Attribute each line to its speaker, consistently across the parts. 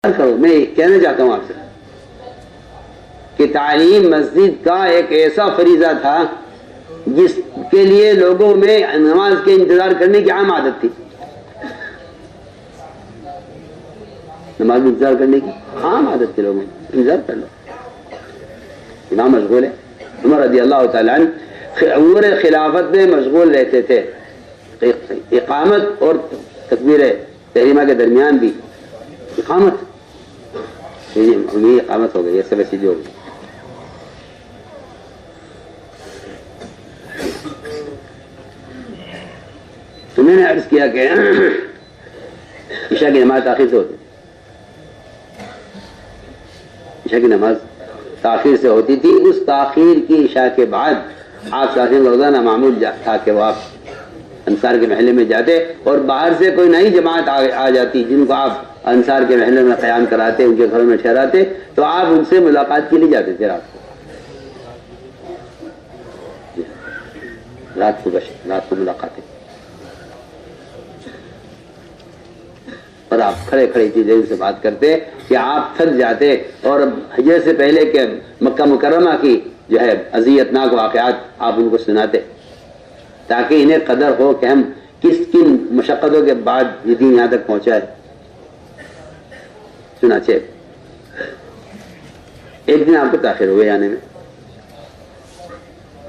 Speaker 1: کرو. میں کہنا چاہتا ہوں آپ سے کہ تعلیم مسجد کا ایک ایسا فریضہ تھا جس کے لیے لوگوں میں نماز کے انتظار کرنے کی عام عادت تھی. نماز میں انتظار کرنے کی عام عادت تھی، لوگوں میں انتظار کر لو. امام مشغول ہے. عمر رضی اللہ تعالیٰ عنہ امور خلافت میں مشغول رہتے تھے. اقامت اور تکبیر تحریمہ کے درمیان بھی اقامت اقامت ہو گئی، یہ سب سیدھی ہو گئی. تو میں نے عرض کیا کہ عشاء کی نماز تاخیر سے ہوتی، عشاء کی نماز تاخیر سے ہوتی تھی. اس تاخیر کی عشاء کے بعد آپ صلی روزانہ معمول تھا کہ وہ آپ انصار کے محلے میں جاتے اور باہر سے کوئی نئی جماعت آ جاتی جن کو آپ انصار کے محلے میں قیام کراتے، ان کے گھروں میں ٹھہراتے، تو آپ ان سے ملاقات کے لیے جاتے تھے رات کو ملاقاتیں. اور آپ کھڑے کھڑے چیزیں ان سے بات کرتے کہ آپ تھک جاتے اور حج سے پہلے کے مکہ مکرمہ کی جو ہے اذیت ناک واقعات آپ ان کو سناتے تاکہ انہیں قدر ہو کہ ہم کن مشقتوں کے بعد یہ دین یہاں تک پہنچا ہے. چنانچہ ایک دن آپ کو تاخیر ہو گئے جانے میں،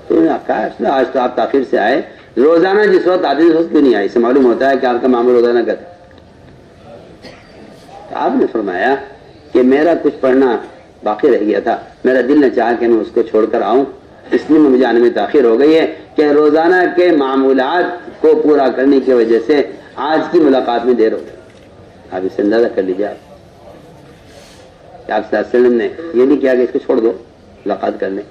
Speaker 1: تو انہوں نے کہا آج تو آپ تاخیر سے آئے، روزانہ جس وقت آتے اس وقت کیوں نہیں آئے؟ اس سے معلوم ہوتا ہے کہ آپ کا معمول روزانہ کا تھا. تو آپ نے فرمایا کہ میرا کچھ پڑھنا باقی رہ گیا تھا، میرا دل نہ چاہا کہ میں اس کو چھوڑ کر آؤں، اس لیے مجھے آنے میں تاخیر ہو گئی ہے کہ روزانہ کے معمولات کو پورا کرنے کی وجہ سے آج کی ملاقات میں دیر ہو گئی. آپ اس سے اندازہ کر لیجیے آپ صلی اللہ علیہ وسلم نے یہ نہیں کیا کہ اس کو چھوڑ دو ملاقات کرنے.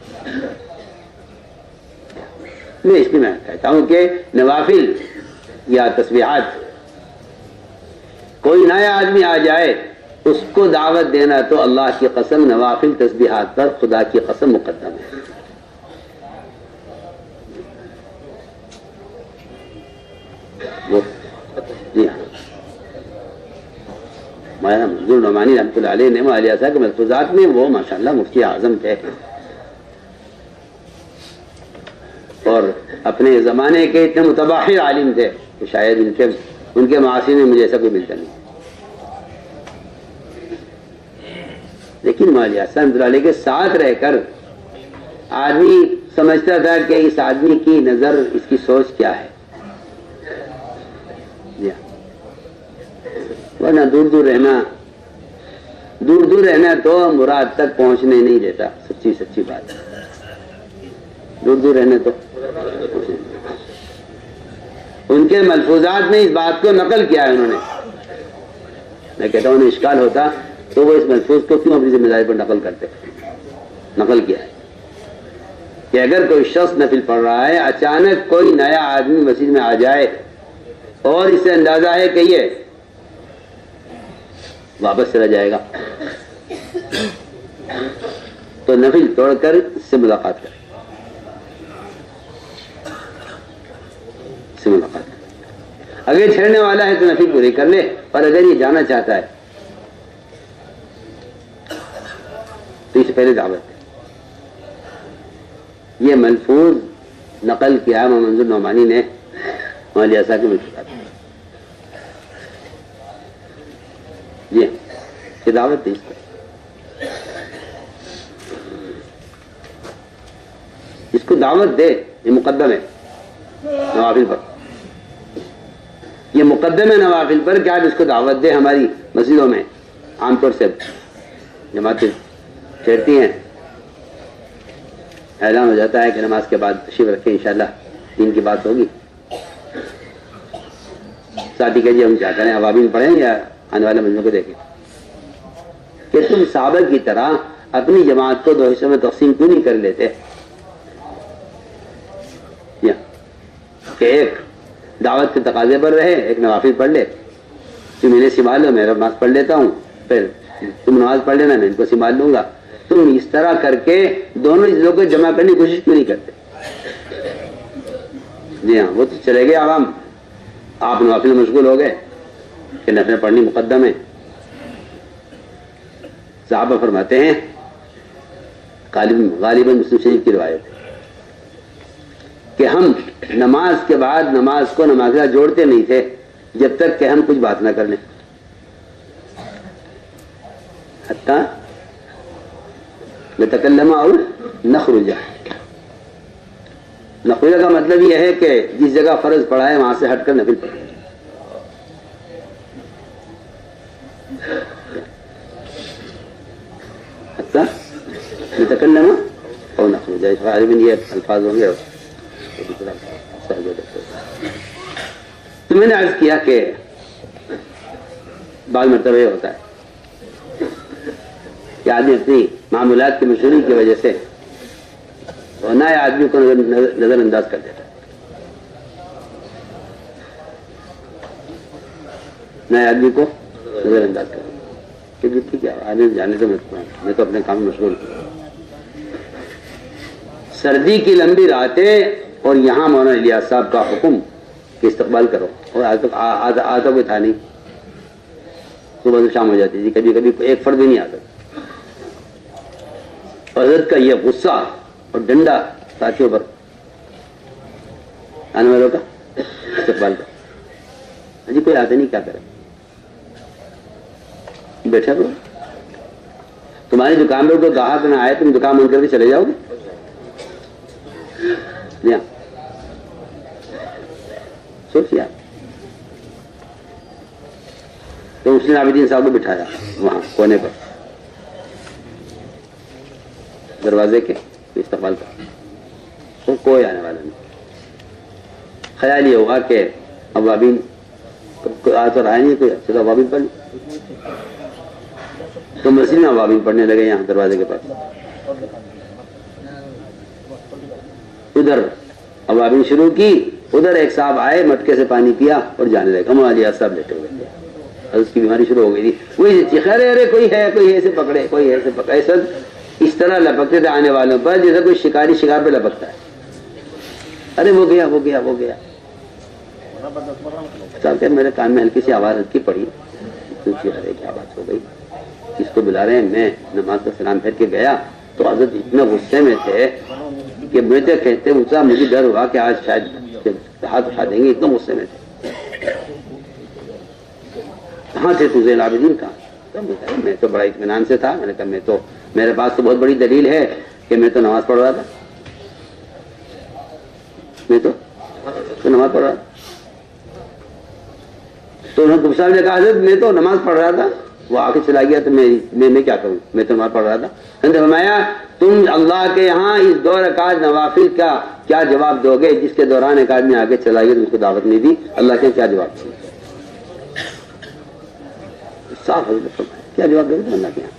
Speaker 1: میں اس لیے میں کہتا ہوں کہ نوافل یا تسبیحات، کوئی نیا آدمی آ جائے اس کو دعوت دینا تو اللہ کی قسم نوافل تسبیحات پر خدا کی قسم مقدم ہے. جی ہاں، مولانا منظور نعمانی رحمۃ اللہ علیہ نے معالیہ صاحب کے ملفوظات میں وہ ماشاءاللہ مفتی اعظم تھے اور اپنے زمانے کے اتنے متباحر عالم تھے کہ شاید ان کے معاصی میں مجھے ایسا کوئی ملتا نہیں. لیکن معالیہ صاحب رحمۃ اللہ علیہ کے ساتھ رہ کر آدمی سمجھتا تھا کہ اس آدمی کی نظر، اس کی سوچ کیا ہے. ورنہ دور دور رہنا تو مراد تک پہنچنے نہیں دیتا. سچی بات ہے، دور رہنا تو ان کے ملفوظات میں اس بات کو نقل کیا ہے انہوں نے. میں کہتا ہوں انہیں اشکال ہوتا تو وہ اس ملفوظ کو کیوں اپنی ذمہ داری پر نقل کیا ہے کہ اگر کوئی شخص نفل پڑھ رہا ہے، اچانک کوئی نیا آدمی مسجد میں آ جائے اور اسے اندازہ ہے کہ یہ واپس چلا جائے گا تو نفل توڑ کر اس سے ملاقات کرے. اگر چھڑنے والا ہے تو نفل پوری کر لے، اور اگر یہ جانا چاہتا ہے تو اس سے پہلے دعوت ہے. یہ ملفوظ نقل کیا محمد منظور نعمانی نے مولانا صاحب کے ملفوظات. جی یہ دعوت تھی، اس کو دعوت دے. یہ مقدم ہے نوافل پر، یہ مقدم ہے نوافل پر کہ آپ اس کو دعوت دے. ہماری مسجدوں میں عام طور سے جماعتیں ٹھہرتی ہیں، اعلان ہو جاتا ہے کہ نماز کے بعد تشریف رکھیں، انشاءاللہ دین کی بات ہوگی. ساتھی کہ جی ہم کیا کریں، عوامین پڑھیں یا آنے والے مجموعے کو دیکھیں کہ تم صحابہ کی طرح اپنی جماعت کو 2 حصوں میں تقسیم کیوں نہیں کر لیتے کہ ایک دعوت کے تقاضے پر رہے، ایک نوافل پڑھ لے. تم انہیں سنبھال لو، میں نماز پڑھ لیتا ہوں، پھر تم نماز پڑھ لینا، میں ان کو سنبھال لوں گا. تم اس طرح کر کے دونوں چیزوں کو جمع کرنے کی کوشش کیوں نہیں کرتے؟ جی ہاں، وہ تو چلے گئے عوام، آپ نوافل مشغول ہو گئے کہ نفل پڑھنی مقدم ہے. صحابہ فرماتے ہیں، غالباً مسلم شریف کی روایت ہے کہ ہم نماز کے بعد نماز کو نماز جوڑتے نہیں تھے جب تک کہ ہم کچھ بات نہ کر لیں، حتیٰ نتکلم اور نخرج۔ نخرج کا مطلب یہ ہے کہ جس جگہ فرض پڑا ہے وہاں سے ہٹ کر نفل پڑھیں۔ حتیٰ نتکلم اور نخرج، غالباً یہ الفاظ ہوں گے۔ تو میں نے عرض کیا کہ بعض مرتبہ یہ ہوتا ہے کہ آدمی اپنی معمولات کی مشہوری کی وجہ سے نئے آدمی کو نظر انداز کر دیتا ہے، نئے آدمی کو نظر انداز کر دیتا ہے کہ ٹھیک ہے آدمی جانے تو میں تو اپنے کام میں مشغول ہوں۔ سردی کی لمبی راتیں اور یہاں مولانا الیاس صاحب کا حکم کہ استقبال کرو، اور آتا کوئی تھا نہیں، صبح سے شام ہو جاتی تھی، کبھی کبھی ایک فرد بھی نہیں آتا۔ حضرت کا یہ غصہ اور ڈنڈا ساتھیوں پر، آنے والوں کا استقبال کرو، جی کوئی آتا نہیں، کیا کرے، بیٹھا کرو، تمہاری دکان پر کوئی گاہک نہ آئے تم دکان بند کر کے چلے جاؤ گے؟ سوچیے آپ۔ تو اس نے عابدین صاحب کو بٹھایا وہاں کونے پر دروازے کے استقبال کا، کوئی آنے والا نہیں۔ خیال یہ ہوگا کہ اوابین آج تو آئے نہیں کوئی، چلو اوابین پڑھ لیں، تو مسجد میں اوابین پڑھنے لگے یہاں دروازے کے پاس۔ ادھر اوابین شروع کی، ادھر ایک صاحب آئے، مٹکے سے پانی پیا اور جانے لگے۔ مولانا الیاس صاحب لیٹے ہوئے تھے، اس کی بیماری شروع ہو گئی تھی، وہی چیخے ارے کوئی ہے ایسے پکڑے، کوئی ایسے پکڑے، ایسا اس طرح لپکتے تھے آنے والوں پر جیسے کوئی شکاری شکار پہ لپکتا ہے، ارے وہ گیا وہ گیا وہ گیا۔ صاحب میرے کان میں ہلکی سی آواز ہلکی پڑی، ارے کیا بات ہو گئی، کس کو بلا رہے ہیں؟ میں نماز کا سلام پھیر کے گیا تو حضرت اتنا غصے میں تھے کہ مجھے کہتے اونچا، مجھے ڈر ہوا کہ آج شاید ہاتھ اٹھا دیں گے، اتنا غصے میں تھے۔ کہاں تھے تو زین العابدین کا؟ میں تو بڑا اطمینان سے تھا، میں نے کہا میں تو میرے پاس تو بہت بڑی دلیل ہے کہ میں تو نماز پڑھ رہا تھا، میں تو نماز پڑھ رہا تھا۔ تو انہوں نے صاحب نے کہا حضرت میں تو نماز پڑھ رہا تھا، وہ آ کے چلا گیا تو میں کیا کروں، میں تو نماز پڑھ رہا تھا۔ فرمایا تم اللہ کے یہاں اس 2 رکعت نوافل کا کیا جواب دو گے جس کے دوران ایک آدمی آگے چلا گیا تو اس کو دعوت نہیں دی، اللہ کے کیا جواب دو گے؟ صاف حضرت فرمایا کیا جواب دو گے اللہ کے یہاں؟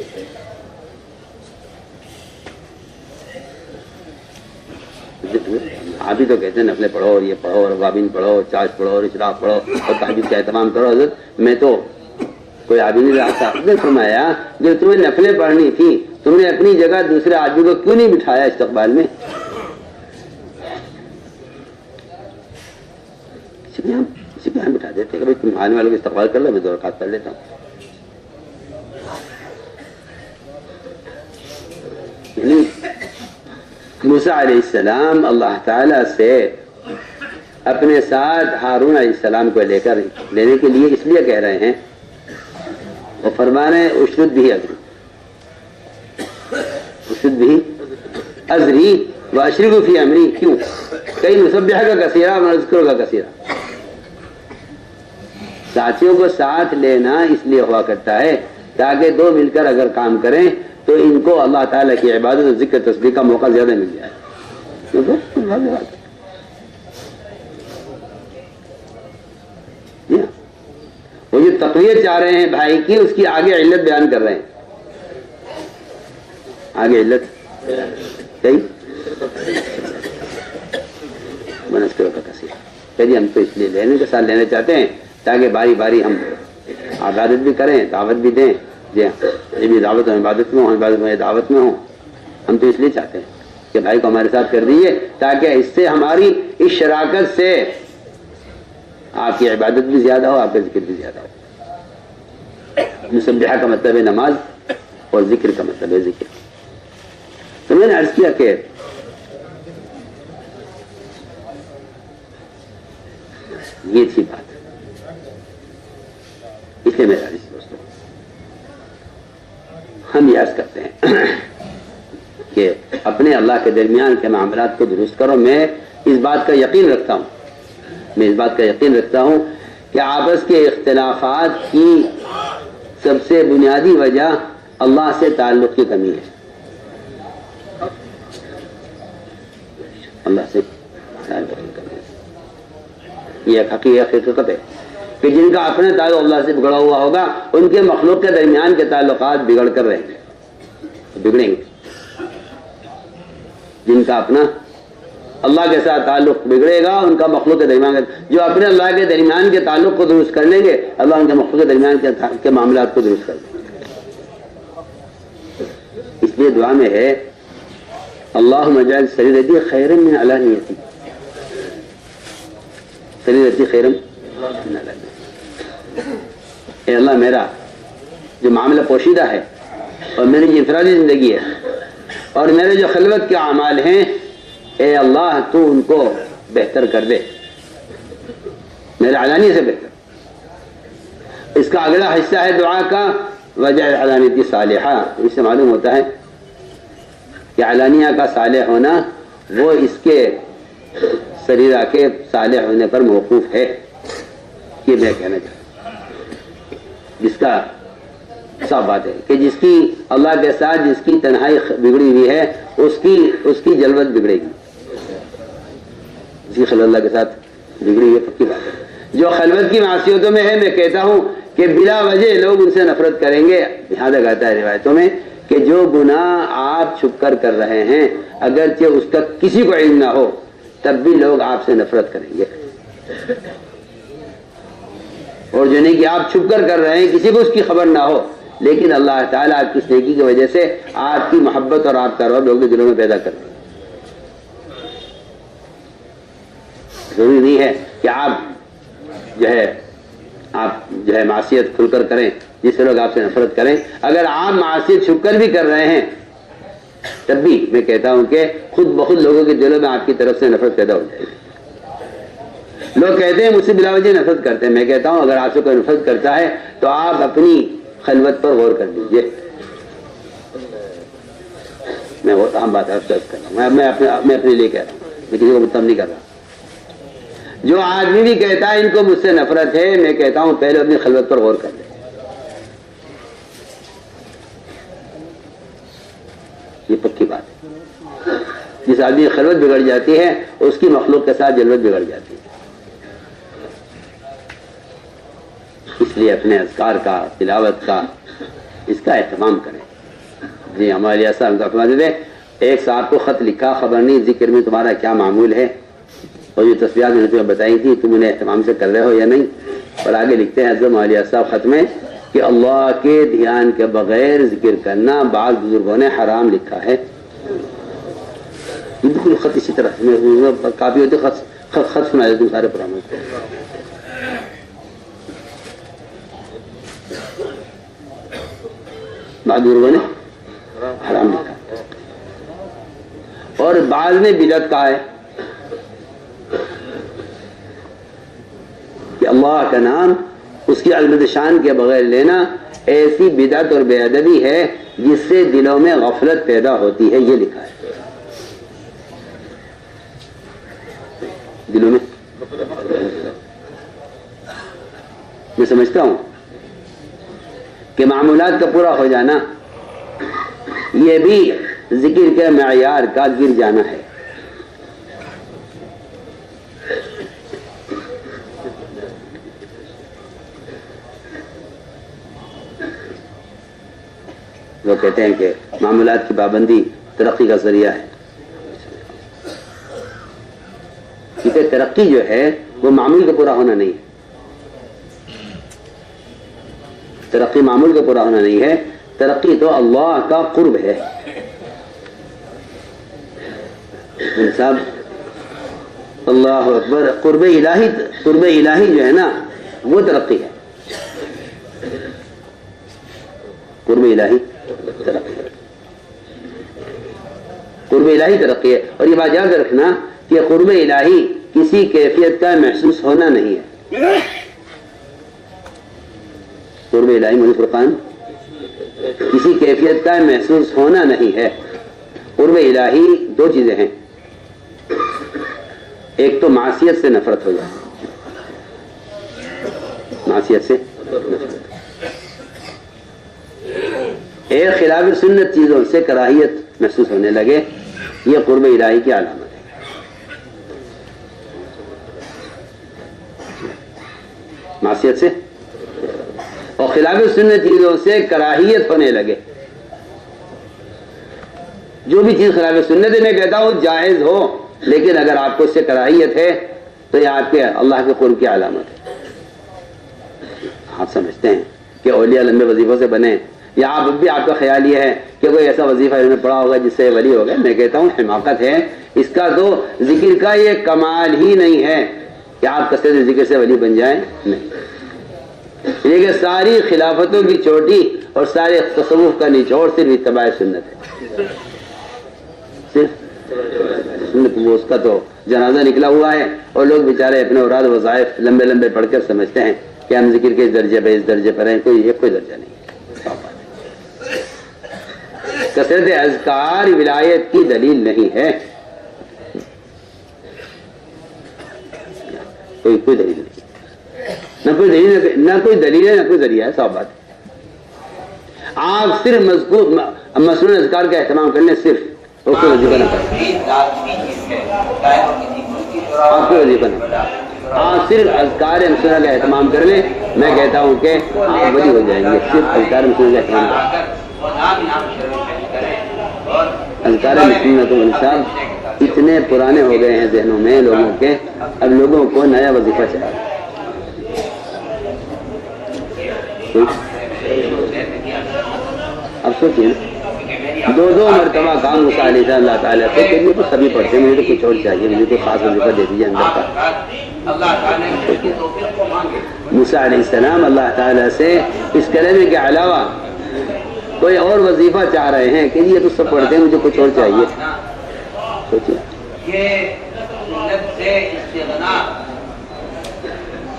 Speaker 1: آپ ہی تو کہتے ہیں نفلیں پڑھو اور یہ پڑھو اور وابین پڑھو، چاش پڑھو اور اشراق پڑھو اور تہجد کا اہتمام کرو۔ حضرت میں تو کوئی آدمی نہیں رہا تھا۔ فرمایا جب تمہیں نفلیں پڑھنی تھی تم نے اپنی جگہ دوسرے آدمی کو کیوں نہیں بٹھایا استقبال میں؟ اسی پہ ہم بٹھا دیتے کہ تم آنے والوں کو استقبال کر لو، میں 2 رکعت پڑھ لیتا ہوں۔ موسیٰ علیہ السلام اللہ تعالیٰ سے اپنے ساتھ ہارون علیہ السلام کو لینے کے لیے اس لیے کہہ رہے ہیں، وہ فرما رہے ہیں اشرد بھی ازری واشرک فی امری، کیوں؟ کئی نسبح کا کثیرہ مذکر کا کثیرہ، ساتھیوں کو ساتھ لینا اس لیے ہوا کرتا ہے تاکہ 2 مل کر اگر کام کریں تو ان کو اللہ تعالیٰ کی عبادت اور ذکر تسبیح کا موقع زیادہ مل جائے۔ وہ جو تقویت چاہ رہے ہیں بھائی کی، اس کی آگے علت بیان کر رہے ہیں، آگے علت منسکروں کا کثیر کہ جی ہم تو اس لیے لینے کے ساتھ لینا چاہتے ہیں تاکہ باری باری ہم عبادت بھی کریں، دعوت بھی دیں، جی یہ بھی دعوت ہوں، عبادت میں ہوں، عبادت میں دعوت میں ہوں۔ ہم تو اس لیے چاہتے ہیں کہ بھائی کو ہمارے ساتھ کر دیجیے تاکہ اس سے ہماری اس شراکت سے آپ کی عبادت بھی زیادہ ہو، آپ کا ذکر بھی زیادہ ہو۔ مسبحہ کا مطلب ہے نماز، اور ذکر کا مطلب ہے ذکر. تو میں نے عرض کیا کہ یہ تھی بات. اس لیے میرا عزیز دوستوں ہم یہ عرض کرتے ہیں کہ اپنے اللہ کے درمیان کے معاملات کو درست کرو. میں اس بات کا یقین رکھتا ہوں کہ آپس کے اختلافات کی سب سے بنیادی وجہ اللہ سے تعلق کی کمی ہے. اللہ سے تعلق کی کمی ہے. یہ ایک حقیقت ہے کہ جن کا اپنا تعلق اللہ سے بگڑا ہوا ہوگا ان کے مخلوق کے درمیان کے تعلقات بگڑ کر رہیں گے، بگڑیں گے. جن کا اپنا اللہ کے ساتھ تعلق بگڑے گا ان کا مخلوق کے درمیان جو اپنے اللہ کے درمیان کے تعلق کو درست کر لیں گے اللہ ان کے مخلوق کے درمیان کے معاملات کو درست کر لیں گے. اس لیے دعا میں ہے اللہم اجعل سریرتی خیرا من علانیتی، سریرتی خیرا من علانیتی. اے اللہ میرا جو معاملہ پوشیدہ ہے اور میری جو انفرادی زندگی ہے اور میرے جو خلوت کے اعمال ہیں اے اللہ تو ان کو بہتر کر دے، میرے علانیہ سے بہتر. اس کا اگلا حصہ ہے دعا کا وجعل علانیتی صالحہ. اس سے معلوم ہوتا ہے کہ علانیہ کا صالح ہونا وہ اس کے سریرہ کے صالح ہونے پر موقوف ہے. یہ میں کہنا چاہتا ہوں. جس کا صاف بات ہے کہ جس کی اللہ کے ساتھ جس کی تنہائی بگڑی ہوئی ہے اس کی جلوت بگڑے گی. جس کی خلوت اللہ کے ساتھ بگڑی ہوئی ہے پکی بات ہے. جو خلوت کی معصیتوں میں ہے میں کہتا ہوں کہ بلا وجہ لوگ ان سے نفرت کریں گے. یہاں تک آتا ہے روایتوں میں کہ جو گناہ آپ چھپ کر کر رہے ہیں اگرچہ اس کا کسی کو علم نہ ہو تب بھی لوگ آپ سے نفرت کریں گے. اور جو نہیں کہ آپ چھپ کر رہے ہیں کسی کو اس کی خبر نہ ہو لیکن اللہ تعالیٰ آپ کی نیکی کی وجہ سے آپ کی محبت اور آپ کا رعب لوگوں کے دلوں میں پیدا کر دیں. ضروری نہیں ہے کہ آپ جو ہے معصیت کھل کر کریں جس سے لوگ آپ سے نفرت کریں. اگر آپ معصیت چھپ کر بھی کر رہے ہیں تب بھی میں کہتا ہوں کہ خود بخود لوگوں کے دلوں میں آپ کی طرف سے نفرت پیدا ہو جائے گی. لوگ کہتے ہیں مجھ سے بلا وجہ نفرت کرتے ہیں. میں کہتا ہوں اگر آپ سے کوئی نفرت کرتا ہے تو آپ اپنی خلوت پر غور کر لیجیے. میں وہ عام بات کر رہا ہوں. میں اپنے لیے کہہ رہا ہوں, میں کسی کو مطلب نہیں کر رہا. جو آدمی بھی کہتا ہے ان کو مجھ سے نفرت ہے, میں کہتا ہوں پہلے اپنی خلوت پر غور کر لیں. یہ پکی بات ہے. جس آدمی کی خلوت بگڑ جاتی ہے اس کی مخلوق کے ساتھ جلوت بگڑ جاتی ہے. اس لیے اپنے اذکار کا, تلاوت کا, اس کا اہتمام کریں. جی ہمارے صاحب ایک صاحب کو خط لکھا, خبر نہیں ذکر میں تمہارا کیا معمول ہے, اور یہ تصویرات میں نے تمہیں بتائی تھی, تم انہیں اہتمام سے کر رہے ہو یا نہیں. اور آگے لکھتے ہیں حضرت مولانا صاحب خط میں کہ اللہ کے دھیان کے بغیر ذکر کرنا بعض بزرگوں نے حرام لکھا ہے. بالکل خط اسی طرح کافی ہوتے, خط سنا دیتے سارے پراموں کو. بعض بزرگوں نے حرام لکھا اور بعض نے بدعت کہا ہے کہ اللہ کا نام اس کی عظمت شان کے بغیر لینا ایسی بدعت اور بے ادبی ہے جس سے دلوں میں غفلت پیدا ہوتی ہے. یہ لکھا ہے دلوں میں. میں سمجھتا ہوں کہ معمولات کا پورا ہو جانا یہ بھی ذکر کے معیار کا گر جانا ہے. وہ کہتے ہیں کہ معاملات کی پابندی ترقی کا ذریعہ ہے. کیونکہ ترقی جو ہے وہ معمول کا پورا ہونا نہیں ہے. ترقی معمول کا پورا ہونا نہیں ہے. ترقی تو اللہ کا قرب ہے. صاحب اللہ اکبر, قرب الہی جو ہے نا وہ ترقی ہے. قرب الہی قرب الہی ترقی ہے. اور یہ بات یاد رکھنا کہ قرب الہی کسی کیفیت کا محسوس ہونا نہیں ہے. قرب الہی مولوی فرقان کسی کیفیت کا محسوس ہونا نہیں ہے. قرب الہی دو چیزیں ہیں. ایک تو معصیت سے نفرت ہو جائے, معصیت سے نفرت. ایک خلاف سنت چیزوں سے کراہیت محسوس ہونے لگے, یہ قرب الہی کی علامت ہے. معصیت سے اور خلاف سنت چیزوں سے کراہیت ہونے لگے. جو بھی چیز خلاف سنت ہے میں کہتا ہوں جائز ہو, لیکن اگر آپ کو اس سے کراہیت ہے تو یہ آپ کے اللہ کے قرب کی علامت ہے. آپ سمجھتے ہیں کہ اولیاء لمبے وظیفوں سے بنے, یا آپ بھی آپ کا خیال یہ ہے کہ کوئی ایسا وظیفہ انہوں نے پڑھا ہوگا جس سے ولی ہوگا. میں کہتا ہوں حماقت ہے. اس کا تو ذکر کا یہ کمال ہی نہیں ہے کہ آپ کثرت ذکر سے ولی بن جائیں. نہیں, یہ کہ ساری خلافتوں کی چوٹی اور سارے تصوف کا نچوڑ صرف اتباع سنت ہے. صرف سنت, وہ اس کا تو جنازہ نکلا ہوا ہے اور لوگ بیچارے اپنے اوراد وظائف لمبے لمبے پڑھ کر سمجھتے ہیں کہ ہم ذکر کے اس درجے پہ اس درجے پر ہیں. کوئی درجہ نہیں. کثرت اذکار ولایت کی دلیل نہیں ہے. کوئی دلیل نہیں, نہ کوئی دلیل ہے, نہ کوئی ذریعہ ہے. صاف بات ہے. آپ صرف مصنوع اذکار کا اہتمام کرنے, صرف اس کو وظیفہ نہ کریں. آپ کو وظیفہ نہ کریں, آپ صرف اذکار مصنوع کا اہتمام کر لیں. میں کہتا ہوں کہ آپ ولی ہو جائیں گے. صرف اذکار مصنوع کا اہتمام کریں. اذکار مصنوع تو صاحب اتنے پرانے ہو گئے ہیں ذہنوں میں لوگوں کے, اب لوگوں کو نیا وظیفہ چاہیے. اب سوچیے دو مرتبہ کام موسیٰ علیہ السلام اللہ تعالیٰ سے کہ مجھے تو سبھی پڑھتے ہیں, مجھے تو کچھ اور چاہیے, مجھے تو خاص وظیفہ دے دیجیے اندر کا. موسیٰ علیہ السلام اللہ تعالیٰ سے اس کلمے کے علاوہ کوئی اور وظیفہ چاہ رہے ہیں کہ یہ تو سب پڑھتے ہیں, مجھے کچھ اور چاہیے. سوچیے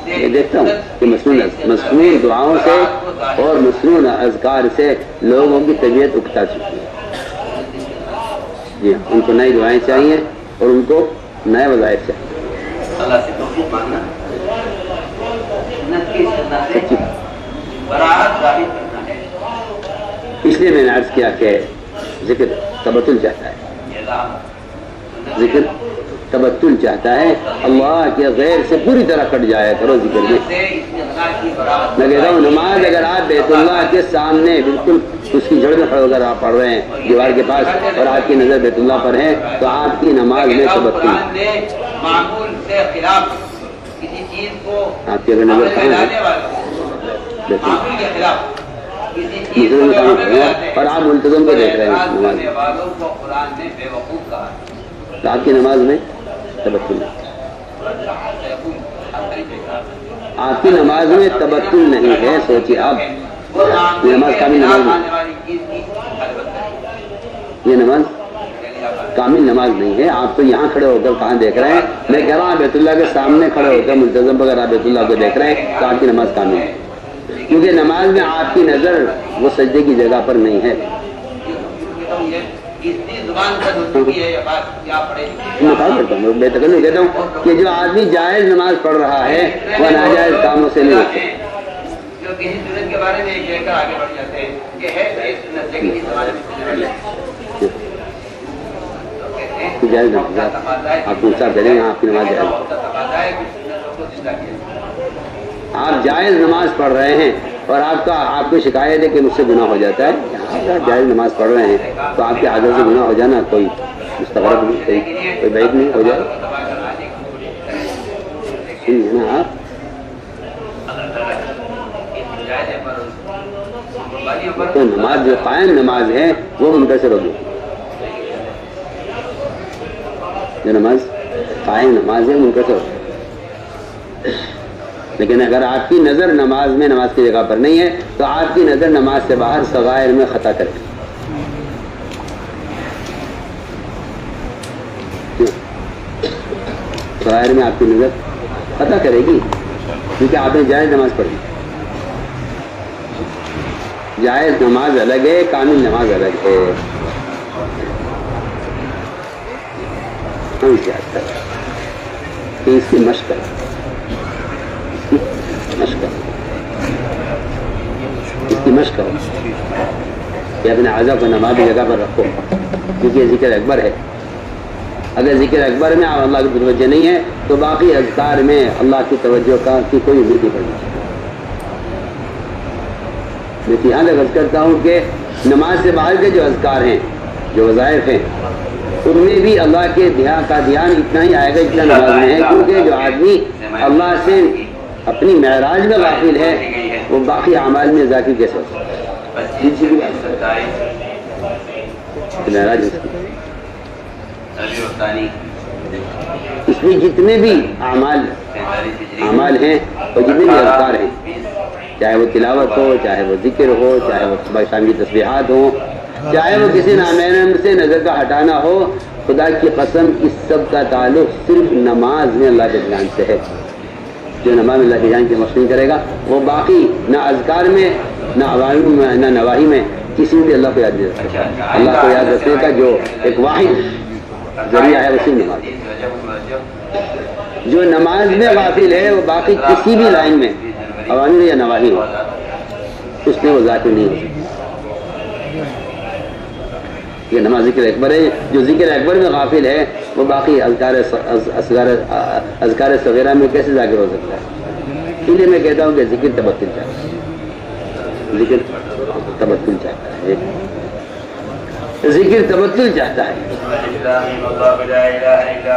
Speaker 1: یہ دیکھتا ہوں کہ مصنوع دعاؤں سے اور مصنوع اذکار سے لوگوں کی طبیعت اکتا چکی ہے. جی, ان کو نئی دعائیں چاہیے اور ان کو نئے وظائف چاہیے. اس لیے میں نے عرض کیا کہ ذکر تبتل چاہتا ہے, ذکر تبتل چاہتا ہے. اللہ کے غیر سے پوری طرح کٹ جایا کرو ذکر میں. میں کہتا ہوں نماز اگر آپ بیت اللہ کے سامنے بالکل اس کی جڑ میں کھڑے ہو کر آپ پڑھ رہے ہیں دیوار کے پاس, اور آپ کی نظر بیت اللہ پر ہے, تو آپ کی نماز میں تبتل, آپ کی اگر نظر کہاں ہے اور آپ ملتزم کو دیکھ رہے ہیں نماز میں, تو آپ کی نماز میں تبتل نہیں, آپ کی نماز میں تبتل نہیں ہے. سوچیے آپ, یہ نماز کامل نماز نہیں, یہ نماز کامل نماز نہیں ہے. آپ تو یہاں کھڑے ہو کر کہاں دیکھ رہے ہیں؟ میں کہہ رہا ہوں بیت اللہ کے سامنے کھڑے ہو کر ملتزم اگر آپ بیت اللہ کو دیکھ رہے ہیں تو آپ کی نماز کامل ہے, کیونکہ نماز میں آپ کی نظر وہ سجدے کی جگہ پر نہیں ہے. میں بے تکلف کہتا ہوں کہ جو آدمی جائز نماز پڑھ رہا ہے وہ ناجائز کاموں سے نہیں ہوتے. جائز نماز آپ انصاف کریں, آپ کی نماز جائز. آپ جائز نماز پڑھ رہے ہیں اور آپ کو شکایت ہے کہ مجھ سے گناہ ہو جاتا ہے. آپ جائز نماز پڑھ رہے ہیں تو آپ کی عادت سے گناہ ہو جانا کوئی مستغرب نہیں, کوئی بعید نہیں ہو جائے. نا آپ تو نماز جو قائم نماز ہے وہ منتشر ہوگی. جو نماز قائم نماز ہے منتشر ہوگی. لیکن اگر آپ کی نظر نماز میں نماز کی جگہ پر نہیں ہے تو آپ کی نظر نماز سے باہر صغائر میں خطا کرے گی. صغائر میں آپ کی نظر خطا کرے گی کیونکہ آپ نے جائز نماز پڑھی. جائز نماز الگ ہے، کامل نماز الگ ہے. ہم کیا کریں کہ اس کی مشق کریں، اس کی مشق کرو کہ اپنے اعضاء کو نمازی جگہ پر رکھو کیونکہ یہ ذکر اکبر ہے. اگر ذکر اکبر میں اللہ کی توجہ نہیں ہے تو باقی اذکار میں اللہ کی توجہ کی کوئی امید نہیں پڑنی چاہیے. میں یہاں تک عرض کرتا ہوں کہ نماز سے باہر کے جو اذکار ہیں، جو وظائف ہیں، ان میں بھی اللہ کے کا دھیان اتنا ہی آئے گا جتنا نماز میں ہے. کیونکہ جو آدمی اللہ سے اپنی معراج میں غافل ہے وہ باقی اعمال میں ذاکر کیسے ہو سکتا ہے؟ معراج اس میں جتنے بھی اعمال ہیں اور جتنے بھی اذکار ہیں، چاہے وہ تلاوت ہو، چاہے وہ ذکر ہو، چاہے وہ صبح شام کی تسبیحات ہوں، چاہے وہ کسی نامحرم سے نظر کا ہٹانا ہو، خدا کی قسم اس سب کا تعلق صرف نماز میں اللہ کے دھیان سے ہے. جو نماز میں اللہ کے دھیان کی مشق کرے گا وہ باقی نہ اذکار میں، نہ عوامر میں، نہ نواہی میں کسی بھی اللہ کو یاد نہیں رکھتا. اللہ کو یاد رکھنے کا جو ایک واحد ذریعہ ہے وہ صرف نماز. جو نماز میں غافل ہے وہ باقی کسی بھی لائن میں عوامر یا نواہی ہو اس میں وہ ذاکر نہیں ہو سکتا. یہ نماز ذکر اکبر ہے. جو ذکر اکبر میں غافل ہے وہ باقی اذکار صغیرہ میں کیسے ذاکر ہو سکتا ہے؟ اس لیے میں کہتا ہوں کہ ذکر تبتل چاہتا ہے. ذکر تبتل چاہتا ہے. ذکر تبتل چاہتا ہے.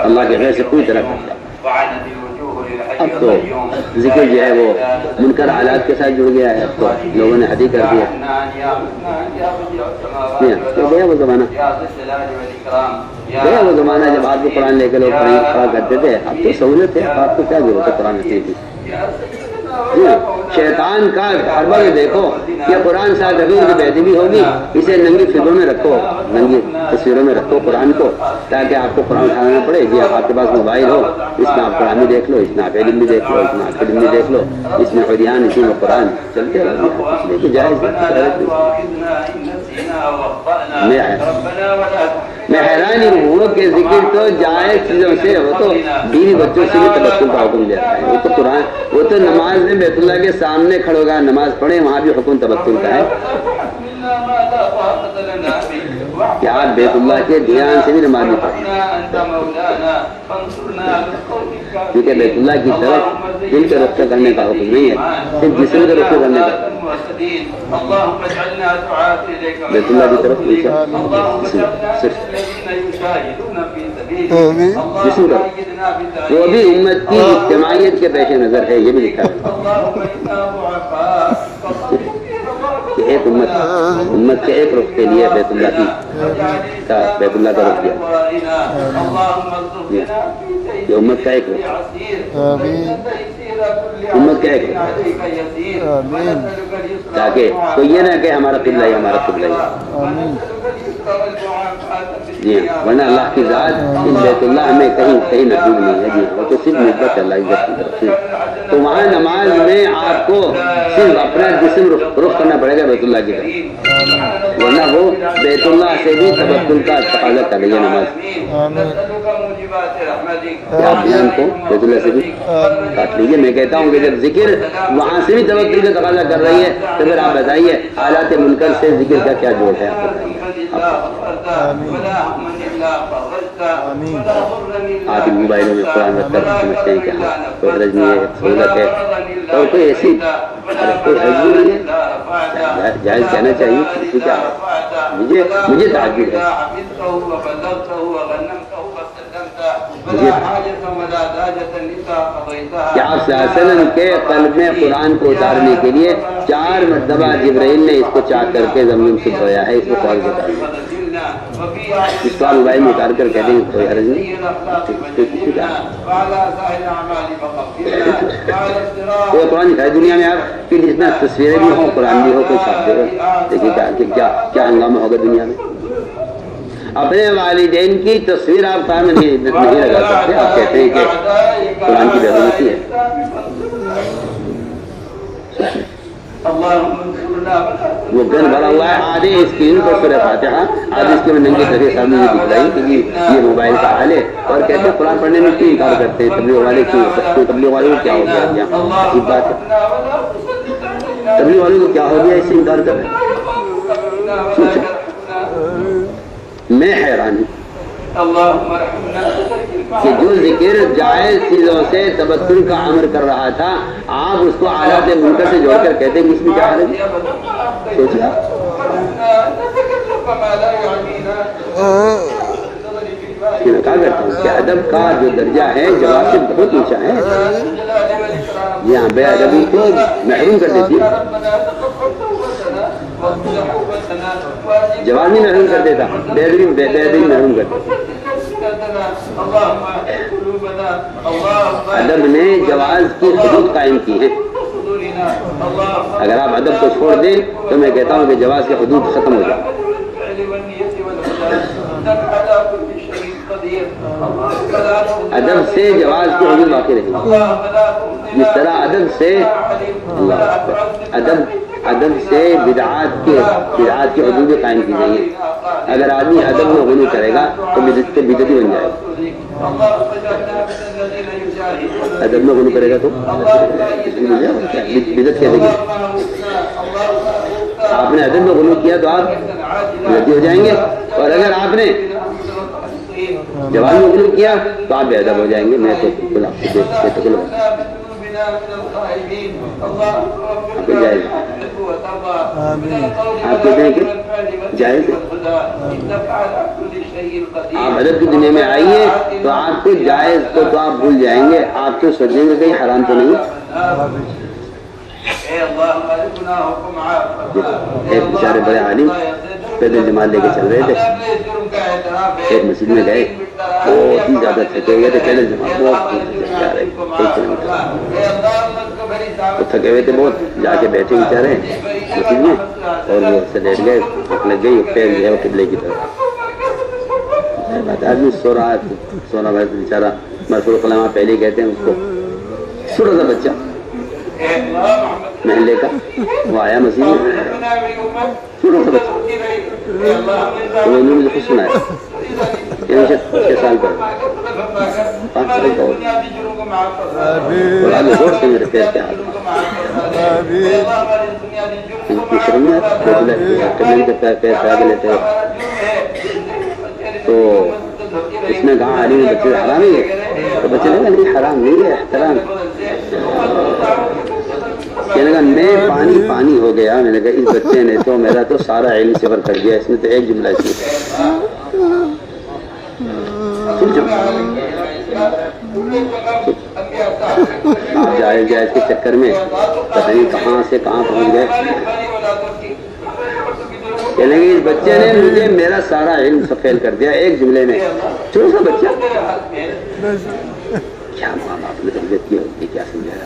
Speaker 1: اللہ کے غیر سے کوئی طرح کرتا ہے. اب تو ذکر جو ہے وہ منکر حالات کے ساتھ جڑ گیا ہے. اب تو لوگوں نے حدیث کر دیا. گیا وہ زمانہ، گیا وہ زمانہ جب آپ کو قرآن لے کے لوگ پڑھا کرتے تھے. اب تو سہولت ہے، آپ کو کیا ضرورت ہے قرآن کی؟ شیطان کا ہر بار دیکھو یہ قرآن ساتھ رکھو کی بہتری ہوگی. اسے ننگی فکروں میں رکھو، ننگی تصویروں میں رکھو قرآن کو، تاکہ آپ کو قرآن اٹھانا نہ پڑے. جی آپ کے پاس موبائل ہو، اس میں آپ قرآن بھی دیکھ لو، اس میں آپ علم بھی دیکھ لو، اس میں آپ علم بھی دیکھ لو، اس میں حدیان، اسی میں قرآن چلتے رہو. لیکن جائز میں حیران ہی ہوں کہ ذکر تو جائز چیزوں سے، وہ تو بیوی بچوں سے بھی تبسم کا حکم دیتا ہے. وہ تو قرآن، وہ تو نماز میں بیت اللہ کے سامنے کھڑے ہوگا نماز پڑھے، وہاں بھی حکم تبسم کا ہے. کہ آپ بیت اللہ کے دھیان سے بھی نماز نہیں پڑھیں، کیونکہ بیت اللہ کی طرف دل کے رخ کرنے کا حکم نہیں ہے، صرف جسم کے رخ کرنے کا. بیت اللہ کی طرف صرف جسم کا، وہ بھی امت کی اجتماعیت کے پیش نظر ہے. یہ بھی لکھا ہے کہ ایک امت کے ایک رخ کے لیے بیت اللہ کا رخ دیا. یہ امت کا ایک رخ، امت کا ایک رخ، تاکہ کوئی یہ نہ کہ ہمارا قبلہ ہی ہمارا قبلہ ہی. جی ورنہ اللہ کی ذات اس بیت اللہ میں کہیں محدود نہیں ہے. جی وہ تو صرف نسبت اللہ کی طرف سے. تو وہاں نماز میں آپ کو صرف اپنا جسم رخ کرنا پڑے گا بیت اللہ کی طرف، ورنہ وہ بیت اللہ سے بھی تبتل کا تقاضا کر رہی ہے نماز. آپ دھیان کو بیت اللہ سے بھی کاٹ لیجیے. میں کہتا ہوں کہ جب ذکر وہاں سے بھی تبتل کا تقاضا کر رہی ہے تو پھر آپ بتائیے حالات منکر سے ذکر کا کیا جوڑ ہے؟ آپ موبائلوں میں قرآن رکھ کر سمجھتے ہیں کہ ہاں کوئی حرج نہیں ہے، سہولت ہے، اور کوئی ایسی کوئی حرج نہیں ہے. جائز کہنا چاہیے. کیا مجھے تعجب ہے، کہ آپ صلی اللہ علیہ وسلم کے قلب میں قرآن کو اتارنے کے لیے 4 مرتبہ جبرائیل نے اس کو چاک کر کے زمین سے دھویا ہے. اس کو قرآن کو اتارنے اس کو آپ موبائل میں اتار کر کہہ دیں گے کوئی حرج نہیں. کوئی قرآن دکھائے دنیا میں آپ کہ جس میں تصویریں بھی ہوں قرآن بھی ہو کوئی چھاپتے ہو. دیکھیے کیا ہنگامہ ہوگا دنیا میں. اپنے والدین کی تصویر آپ کام نہیں لگا سکتے. آپ کہتے ہیں کہ قرآن کی ضرورت ہے. وہ گن بھرا ہوا ہے آدھے اسکرین پر سورہ فاتحہ آدھے اس کے میں ننگے طریقے سامنے یہ دکھلائی کہ یہ موبائل کا حال ہے. اور کہتے ہیں قرآن پڑھنے میں کیوں انکار کرتے ہیں. تبلیغ والے کیوں تبلیغ والے کو کیا ہو گیا. عجیب بات ہے. تبلیغ والے کو کیا ہو گیا اس سے انکار کر رہے ہیں. میں حیران ہوں کہ جو ذکر جائز چیزوں سے تبتل کا امر کر رہا تھا آپ اس کو آلات منکر سے جوڑ کر کہتے ہیں کہ اس میں کیا حرج ہے. سوچا کہا کرتا ہوں کہ ادب کا جو درجہ ہے جواب سے بہت اونچا ہے. یہاں بے ادبی کو محروم کر دیتی ہے. جواب نہیں محروم کر دیتا, بے ادبی محروم کر دیتا. ادب نے جواز کی حدود قائم کی ہے. اگر آپ ادب کو چھوڑ دیں تو میں کہتا ہوں کہ جواز کی حدود ختم ہو جائے. ادب سے جواز کی حدود باقی رہے. جس طرح ادب سے بدعات کی حدود قائم کی گئی ہیں. اگر آدمی ادب میں غلو کرے گا تو بدعت بن جائے گا. ادب میں غلو کرے گا تو بدعت کہے گی. آپ نے ادب میں غلو کیا تو آپ بدعتی ہو جائیں گے, اور اگر آپ نے جواب میں غلو کیا تو آپ بے ادب ہو جائیں گے. میں تو بالکل آپ سے جائز آپ کہتے ہیں کہ جائز ہے. آپ ادب کی دنیا میں آئیے تو آپ کو جائز کو تو آپ بھول جائیں گے. آپ تو سوچیں گے کہیں حرام تو نہیں. ایک بیچارے بڑے عالم پیدل جماعت لے کے چل رہے تھے. ایک مسجد میں گئے, بہت ہی زیادہ تھکے ہوئے تھے. پیدل جماعت بہت جا رہے 1 کلومیٹر تھکے ہوئے تھے بہت. جا کے بیٹھے بیچارے مسجد میں اور وہ سے لیٹ گئے. بھوک لگ گئی, پیر جو ہے وہ قبلے کی طرف. آدمی سو رہا بیچارہ مرفوع القلم پہلے کہتے ہیں اس کو. چھوٹا سا بچہ محلے کا وہ آیا مسجد میں, چھوٹا سا بچہ. انہوں نے مجھے خوش سنایا 6 سال کا 5 سال کا اور زور سے میرے پیر کے ہاتھ شرم پیر سے آگے لیتے تو اس نے کہا علی بچے حرام ہی ہے. تو بچے نے کہا نہیں حرام نہیں ہے, احترام. کہنے لگا میں پانی ہو گیا. میں نے کہا اس بچے نے تو میرا تو سارا علم صفر کر دیا. اس نے تو ایک جملہ کی. آپ جائز کے چکر میں پتہ نہیں کہاں سے کہاں پہنچ گئے. کہنے لگے اس بچے نے مجھے میرا سارا علم فیل کر دیا ایک جملے میں. چھوٹا سا بچہ, کیا ماں باپ نے تربیت کی ہوتی, کیا سمجھایا,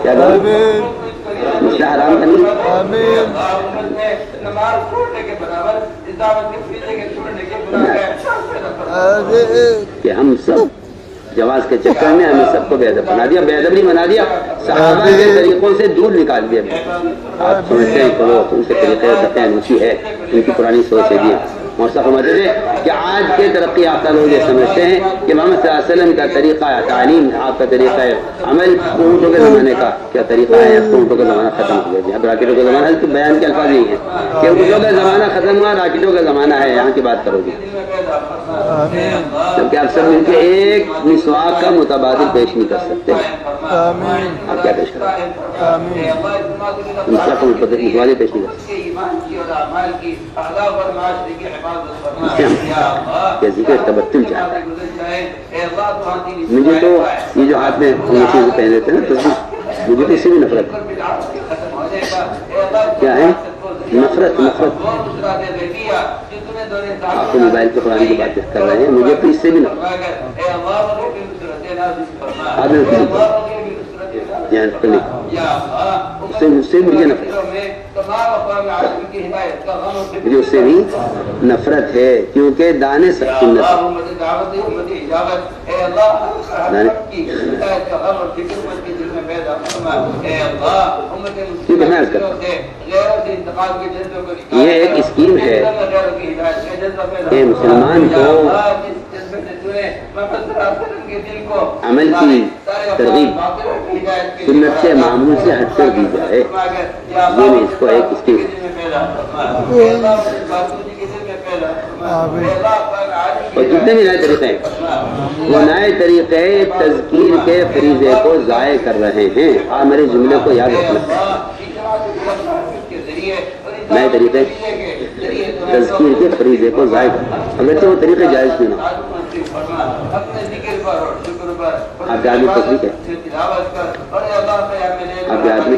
Speaker 1: کیا مسئلہ حرام کا نہیں. کہ ہم سب جواز کے چکر میں ہمیں سب کو بے ادب بنا دیا, بے ادب نہیں بنا دیا, صحابہ کے طریقوں سے دور نکال دیا. آپ سمجھتے ہیں کہ وہ ان کے طریقے دفعہ نوشی ہے, ان کی پرانی سوچ ہے. دیا موسیٰ فرماتے تھے کہ آج کے ترقی یافتہ لوگ یہ سمجھتے ہیں کہ محمد صلی اللہ علیہ وسلم کا طریقہ تعلیم, آپ کا طریقہ عمل اونٹوں کے زمانے کا کیا طریقہ ہے. اونٹوں کا زمانہ ختم ہو گیا. اب راکٹوں کا زمانہ ہے, بیان کے الفاظ نہیں ہے کہ اونٹوں کا زمانہ ختم ہوا, راکٹوں کا زمانہ ہے. یہاں کی بات کرو گی جبکہ آپ سب مل کے ایک مسواک کا متبادل پیش نہیں کر سکتے. آپ کیا پیش کریں, مسواک کا متبادل پیش نہیں کر سکتے. ذکر تبتل چاہتا ہے. مجھے تو یہ جو ہاتھ میں چیز پہن لیتے ہیں نا تصویر, مجھے تو اس سے بھی نفرت ہے. کیا ہے نفرت آپ کو موبائل پہ قرآن کی بات کر رہے ہیں، مجھے تو اس سے بھی نفرت اس سے مجھے نفرت، مجھے اس سے بھی نفرت ہے، کیونکہ دانے سنت یہ ایک اسکیم ہے کہ مسلمان کو عمل کی ترغیب سنت سے معمول سے ہٹ کر دی جائے، یہ میں اس کو ایک اسکیم اور جتنے بھی نئے طریقے ہیں وہ نئے طریقے تذکیر کے فریضے کو ضائع کر رہے ہیں۔ آپ میرے جملے کو یاد رکھنا، نئے طریقے تذکیر کے فریضے کو ضائع کرنا، اگرچہ وہ طریقے جائز بھی نہ ہو۔ آپ کے آدمی تصدیق ہے، آپ کے آدمی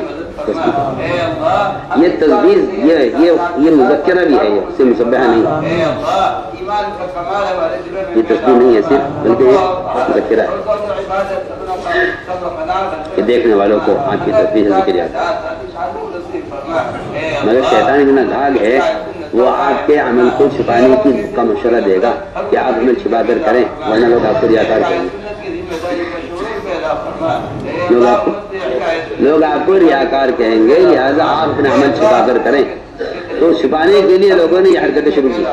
Speaker 1: یہ تجویز یہ مذکرہ بھی ہے، اس سے مشبہہ نہیں ہے، یہ تصدیق نہیں ہے صرف، بلکہ یہ مذکرہ ہے کہ دیکھنے والوں کو آپ کی تصدیق ذکر آتا ہے۔ مگر شیطان اتنا گھاگ ہے، وہ آپ کے عمل کو چھپانے کا مشورہ دے گا کہ آپ عمل چھپا کر کریں، ورنہ لوگ آپ کو ریاکار کہیں گے، لوگ آپ کو ریاکار کہیں گے، لہذا آپ اپنا عمل چھپا کر کریں۔ تو چھپانے کے لیے لوگوں نے یہ حرکتیں شروع کی،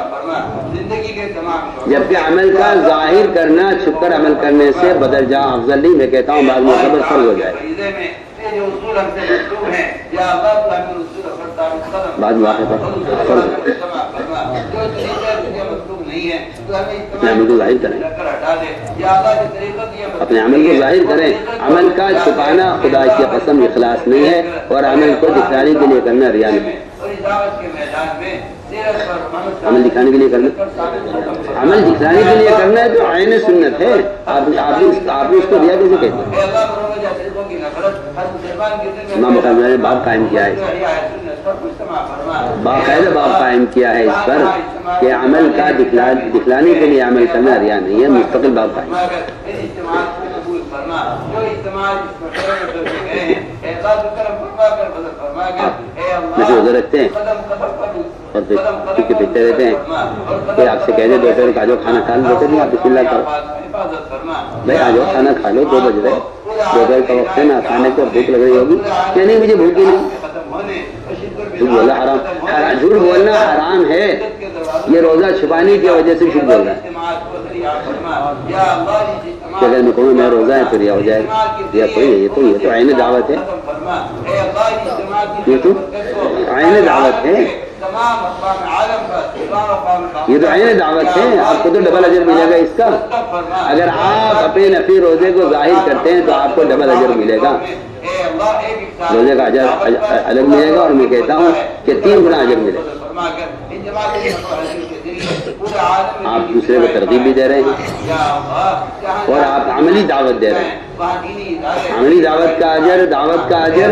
Speaker 1: جبکہ عمل کا ظاہر کرنا چھپ کر عمل کرنے سے بدل جا افضل نہیں، میں کہتا ہوں بعض معتبر فرض ہو جائے، بعض واقع پر فرض اپنے عمل کو ظاہر کریں، اپنے عمل کو ظاہر کریں۔ عمل کا چھپانا خدا کی قسم اخلاص نہیں ہے، اور عمل کو دکھانے کے لیے کرنا ریا نہیں ہے۔ عمل دکھانے کے لیے کرنا، عمل دکھانے کے لیے کرنا ہے تو عین سنت ہے، آپ نے اس کو ریا کیسے کہتے ہیں؟ امام بخاری نے باب قائم کیا ہے، باقاعدہ باب قائم کیا ہے اس پر کہ عمل کا دکھلانے کے لیے عمل کرنا ریا نہیں ہے، مستقل باب قائم۔ آپ روزہ رکھتے ہیں اور پھر پیتے رہتے ہیں، پھر آپ سے کہہ دیں دوپہر کا آ جاؤ کھانا کھا لو، بولتے نہیں آپ بسم اللہ کرو، بھائی آ جاؤ کھانا کھا لو، 2 بج رہے، دوپہر کا وقت ہے نا، کھانے کو بھوک لگ رہی ہوگی کہ نہیں مجھے بھوک ہی نہیں، جھوٹ بولنا حرام، جھوٹ بولنا حرام ہے، یہ روزہ چھپانے کی وجہ سے جھوٹ بول رہا ہے۔ اگر میں کہوں میں روزہ ہے پھر یہ ہو جائے یا کوئی یہ تو عین دعوت ہے، یہ تو عین دعوت ہے، یہ تو عین دعوت ہے، آپ کو تو ڈبل اجر ملے گا اس کا۔ اگر آپ اپنے نفی روزے کو ظاہر کرتے ہیں تو آپ کو ڈبل اجر ملے گا، روزے کا اجر الگ ملے گا، اور میں کہتا ہوں کہ 3 گنا اجر ملے گا۔ آپ دوسرے کو ترغیب بھی دے رہے ہیں اور آپ عملی دعوت دے رہے ہیں، عملی دعوت کا اجر